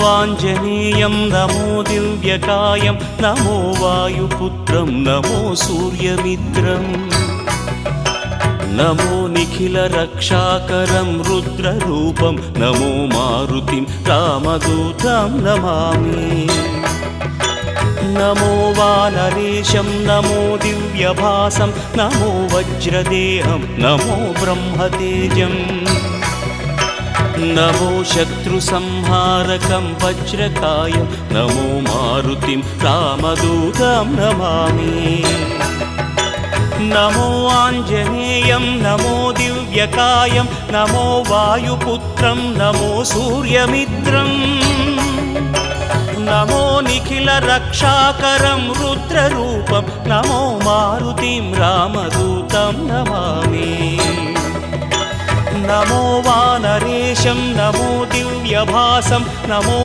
Anjaneyam నమో దివ్యకాయం నమో వాయుపుత్రం నమో సూర్యమిత్రం నమో Nikhila రక్షాకరం రుద్రరూపం నమో మారుతిం రామదూతం నమామి నమో వానరేశం నమో దివ్యభాసం నమో వజ్రదేహం నమో బ్రహ్మతేజం నమో శత్రుసంహారకం వజ్రకాయం నమో మారుతిం రామదూతం నమామి నమో Anjaneyam నమో దివ్యకాయం నమో వాయుపుత్రం నమో సూర్యమిత్రం నమో Nikhila రక్షాకరం రుద్రరూపం నమో మారుతిం రామదూతం నమామి నమో వానరేశం నమో దివ్యభాసం నమో